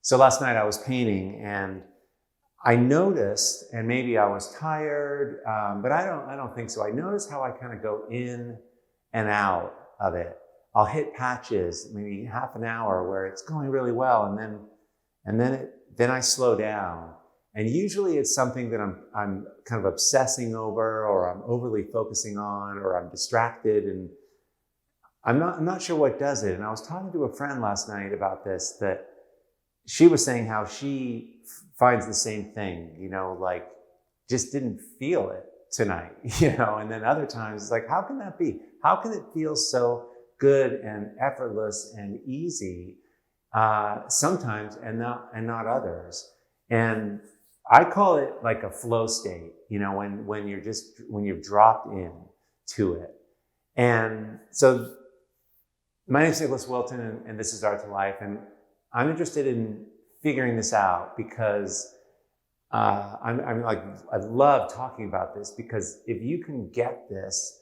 So last night I was painting and I noticed, and maybe I was tired, but I don't think so. I noticed how I kind of go in and out of it. I'll hit patches, maybe half an hour where it's going really well, then I slow down. And usually it's something that I'm kind of obsessing over, or I'm overly focusing on, or I'm distracted, and I'm not sure what does it. And I was talking to a friend last night about this, that she was saying how she finds the same thing, like just didn't feel it tonight, and then other times it's like, how can that be? How can it feel so good and effortless and easy sometimes and not others? And I call it like a flow state, when you've dropped in to it. And so my name is Nicholas Wilton, and this is Art to Life. And I'm interested in figuring this out because I love talking about this, because if you can get this,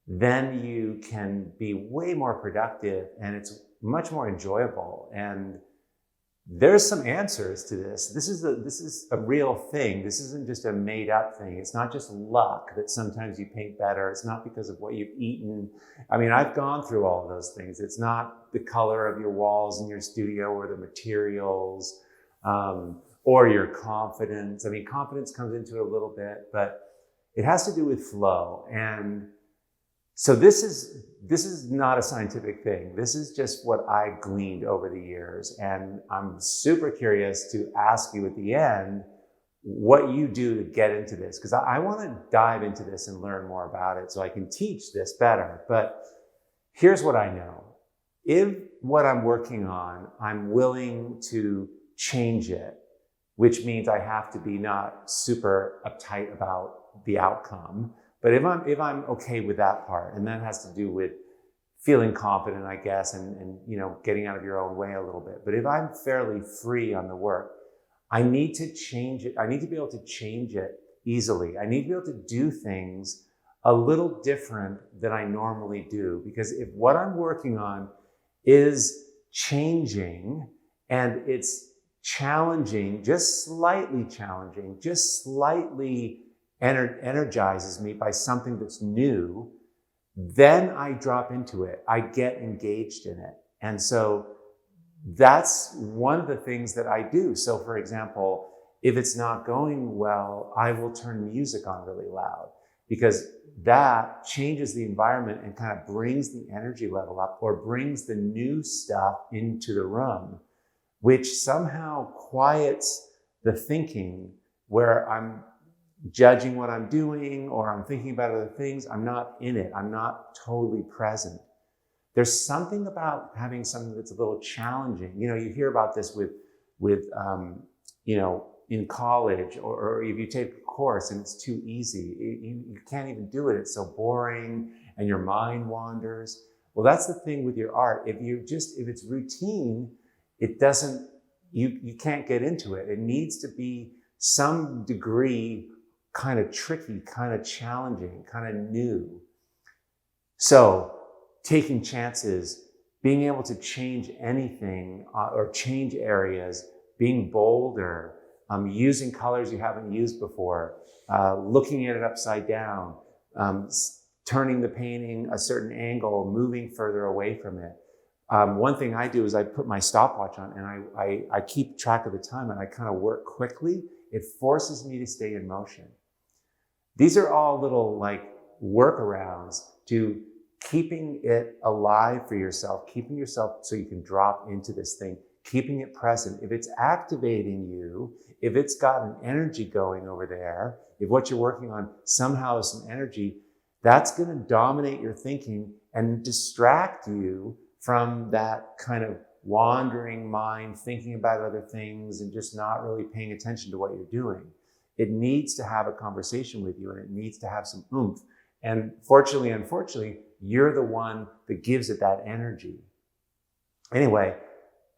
then you can be way more productive and it's much more enjoyable. And there's some answers to this. This is a real thing. This isn't just a made up thing. It's not just luck that sometimes you paint better. It's not because of what you've eaten. I mean, I've gone through all of those things. It's not the color of your walls in your studio or the materials or your confidence. I mean, confidence comes into it a little bit, but it has to do with flow. And so this is not a scientific thing. This is just what I gleaned over the years. And I'm super curious to ask you at the end what you do to get into this, because I want to dive into this and learn more about it so I can teach this better. But here's what I know. If what I'm working on, I'm willing to change it, which means I have to be not super uptight about the outcome. But if I'm okay with that part, and that has to do with feeling confident, I guess, and getting out of your own way a little bit. But if I'm fairly free on the work, I need to change it. I need to be able to change it easily. I need to be able to do things a little different than I normally do. Because if what I'm working on is changing and it's challenging, just slightly challenging, just slightly energizes me by something that's new, then I drop into it. I get engaged in it. And so that's one of the things that I do. So for example, if it's not going well, I will turn music on really loud, because that changes the environment and kind of brings the energy level up, or brings the new stuff into the room, which somehow quiets the thinking where I'm judging what I'm doing, or I'm thinking about other things. I'm not in it. I'm not totally present. There's something about having something that's a little challenging. You hear about this with in college, or if you take a course and it's too easy, you can't even do it. It's so boring and your mind wanders. Well, that's the thing with your art. If it's routine, you can't get into it. It needs to be some degree kind of tricky, kind of challenging, kind of new. So taking chances, being able to change anything or change areas, being bolder, using colors you haven't used before, looking at it upside down, turning the painting a certain angle, moving further away from it. One thing I do is I put my stopwatch on and I keep track of the time, and I kind of work quickly. It forces me to stay in motion. These are all little workarounds to keeping it alive for yourself, keeping yourself so you can drop into this thing, keeping it present. If it's activating you, if it's got an energy going over there, if what you're working on somehow has some energy, that's going to dominate your thinking and distract you from that kind of wandering mind, thinking about other things and just not really paying attention to what you're doing. It needs to have a conversation with you, and it needs to have some oomph. And fortunately, unfortunately, you're the one that gives it that energy. Anyway,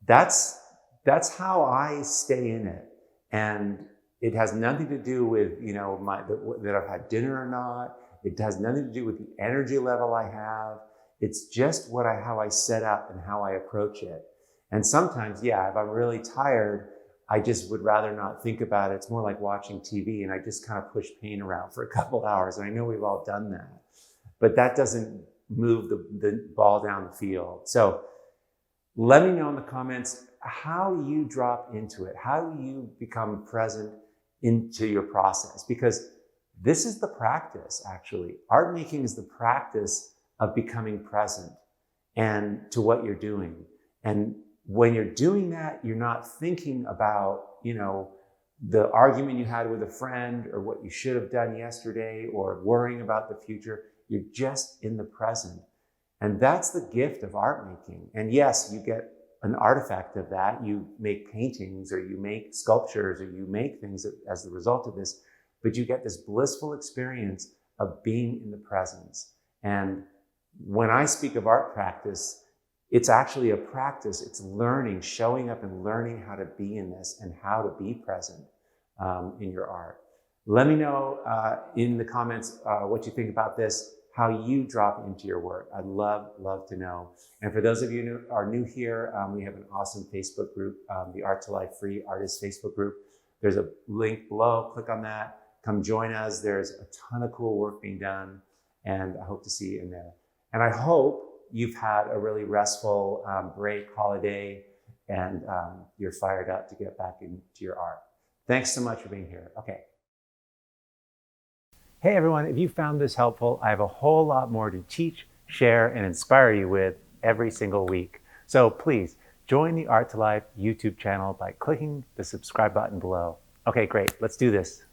that's how I stay in it. And it has nothing to do with, that I've had dinner or not. It has nothing to do with the energy level I have. It's just how I set up and how I approach it. And sometimes, if I'm really tired I just would rather not think about it. It's more like watching TV, and I just kind of push paint around for a couple hours. And I know we've all done that, but that doesn't move the ball down the field. So let me know in the comments how you drop into it, how you become present into your process, because this is the practice, actually. Art making is the practice of becoming present and to what you're doing. And when you're doing that, you're not thinking about, the argument you had with a friend or what you should have done yesterday or worrying about the future. You're just in the present. And that's the gift of art making. And yes, you get an artifact of that. You make paintings or you make sculptures or you make things as the result of this, but you get this blissful experience of being in the presence. And when I speak of art practice, it's actually a practice. It's learning, showing up and learning how to be in this and how to be present in your art. Let me know in the comments what you think about this, how you drop into your work. I'd love to know. And for those of you who are new here, we have an awesome Facebook group, the Art to Life Free Artists Facebook group. There's a link below, click on that, come join us. There's a ton of cool work being done, and I hope to see you in there. And I hope you've had a really restful break, holiday, and you're fired up to get back into your art. Thanks so much for being here. Okay. Hey everyone, if you found this helpful, I have a whole lot more to teach, share, and inspire you with every single week. So please join the Art to Life YouTube channel by clicking the subscribe button below. Okay, great, let's do this.